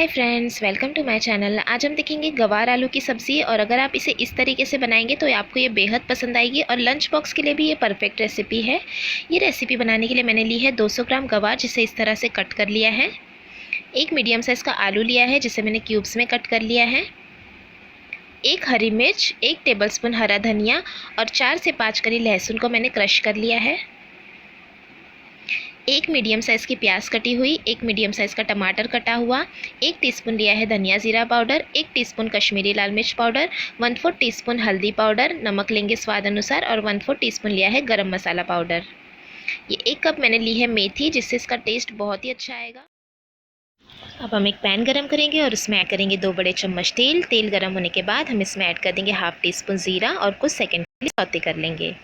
Friends, welcome to my channel. आज हम देखेंगे गवार आलू की सब्ज़ी, और अगर आप इसे इस तरीके से बनाएंगे तो आपको ये बेहद पसंद आएगी और लंच बॉक्स के लिए भी ये परफेक्ट रेसिपी है। ये रेसिपी बनाने के लिए मैंने ली है 200 ग्राम गवार, जिसे इस तरह से कट कर लिया है। एक मीडियम साइज़ का आलू लिया है जिसे मैंने क्यूब्स में कट कर लिया है। एक हरी मिर्च, 1 टेबलस्पून हरा धनिया और 4 से 5 कली लहसुन को मैंने क्रश कर लिया है। एक मीडियम साइज़ की प्याज कटी हुई, एक मीडियम साइज़ का टमाटर कटा हुआ, 1 टीस्पून लिया है धनिया जीरा पाउडर, 1 टीस्पून कश्मीरी लाल मिर्च पाउडर, 1/4 टीस्पून हल्दी पाउडर, नमक लेंगे स्वाद अनुसार, और 1/4 टीस्पून लिया है गरम मसाला पाउडर। ये 1 कप मैंने ली है मेथी, जिससे इसका टेस्ट बहुत ही अच्छा आएगा। अब हम एक पैन गरम करेंगे और उसमें ऐड करेंगे 2 बड़े चम्मच तेल। तेल गरम होने के बाद हम इसमें ऐड कर देंगे 1/2 टीस्पून ज़ीरा और कुछ सेकेंड के लिए सौते कर लेंगे।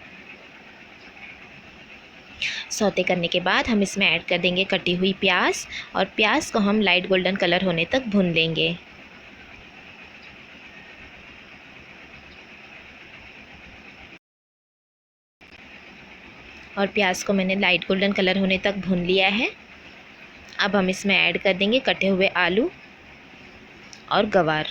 सौते करने के बाद हम इसमें ऐड कर देंगे कटी हुई प्याज, और प्याज को हम लाइट गोल्डन कलर होने तक भून लेंगे। और प्याज को मैंने लाइट गोल्डन कलर होने तक भून लिया है। अब हम इसमें ऐड कर देंगे कटे हुए आलू और गवार।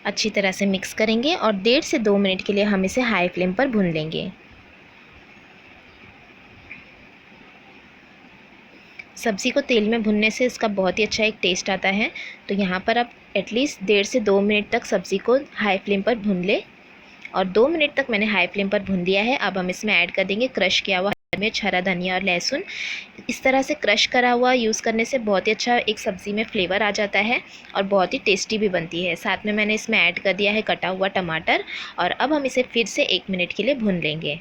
अच्छी तरह से मिक्स करेंगे और 1.5 से 2 मिनट के लिए हम इसे हाई फ्लेम पर भून लेंगे। सब्ज़ी को तेल में भुनने से इसका बहुत ही अच्छा एक टेस्ट आता है। तो यहाँ पर आप एटलीस्ट 1.5 से 2 मिनट तक सब्ज़ी को हाई फ्लेम पर भून ले, और 2 मिनट तक मैंने हाई फ्लेम पर भून दिया है। अब हम इसमें ऐड कर देंगे क्रश किया हुआ हरी मिर्च, हरा धनिया और लहसुन। इस तरह से क्रश करा हुआ यूज़ करने से बहुत ही अच्छा एक सब्ज़ी में फ्लेवर आ जाता है और बहुत ही टेस्टी भी बनती है। साथ में मैंने इसमें ऐड कर दिया है कटा हुआ टमाटर, और अब हम इसे फिर से 1 मिनट के लिए भून लेंगे।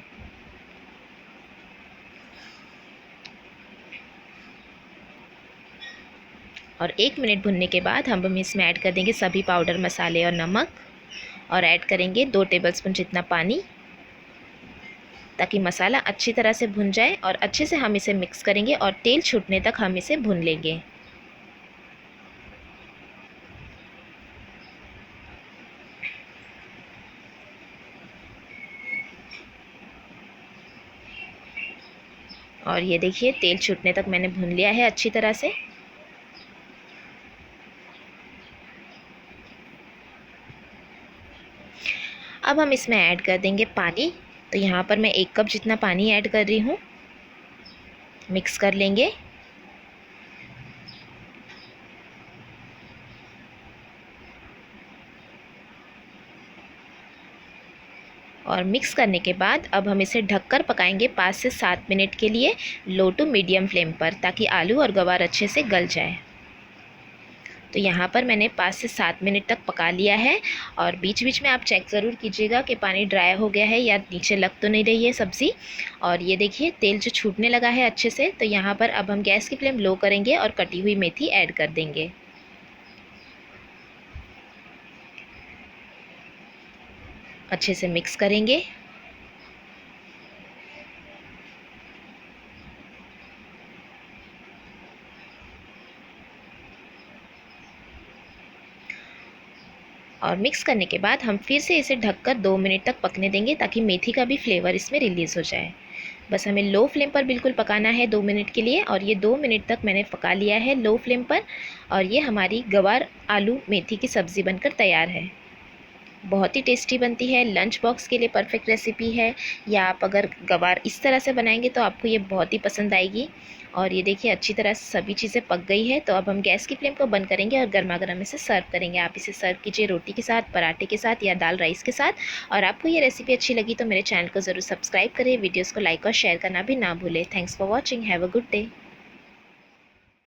और 1 मिनट भुनने के बाद हम इसमें ऐड कर देंगे सभी पाउडर मसाले और नमक, और ऐड करेंगे 2 टेबलस्पून जितना पानी, ताकि मसाला अच्छी तरह से भुन जाए। और अच्छे से हम इसे मिक्स करेंगे और तेल छूटने तक हम इसे भून लेंगे। और ये देखिए तेल छूटने तक मैंने भून लिया है अच्छी तरह से। अब हम इसमें ऐड कर देंगे पानी। तो यहाँ पर मैं 1 कप जितना पानी ऐड कर रही हूँ। मिक्स कर लेंगे। और मिक्स करने के बाद अब हम इसे ढककर पकाएंगे 5 से 7 मिनट के लिए, लो टू मीडियम फ्लेम पर, ताकि आलू और गवार अच्छे से गल जाए। तो यहाँ पर मैंने 5 से 7 मिनट तक पका लिया है। और बीच बीच में आप चेक ज़रूर कीजिएगा कि पानी ड्राई हो गया है या नीचे लग तो नहीं रही है सब्ज़ी। और ये देखिए तेल जो छूटने लगा है अच्छे से। तो यहाँ पर अब हम गैस की फ्लेम लो करेंगे और कटी हुई मेथी ऐड कर देंगे। अच्छे से मिक्स करेंगे। और मिक्स करने के बाद हम फिर से इसे ढककर 2 मिनट तक पकने देंगे, ताकि मेथी का भी फ्लेवर इसमें रिलीज़ हो जाए। बस हमें लो फ्लेम पर बिल्कुल पकाना है 2 मिनट के लिए। और ये 2 मिनट तक मैंने पका लिया है लो फ्लेम पर। और ये हमारी गवार आलू मेथी की सब्ज़ी बनकर तैयार है। बहुत ही टेस्टी बनती है, लंच बॉक्स के लिए परफेक्ट रेसिपी है। या आप अगर गवार इस तरह से बनाएंगे तो आपको ये बहुत ही पसंद आएगी। और ये देखिए अच्छी तरह से सभी चीज़ें पक गई है। तो अब हम गैस की फ्लेम को बंद करेंगे और गर्मा गर्म इसे सर्व करेंगे। आप इसे सर्व कीजिए रोटी के साथ, पराठे के साथ या दाल राइस के साथ। और आपको ये रेसिपी अच्छी लगी तो मेरे चैनल को ज़रूर सब्सक्राइब करें, वीडियोज़ को लाइक और शेयर करना भी ना भूलें। Thanks for watching, have a good day.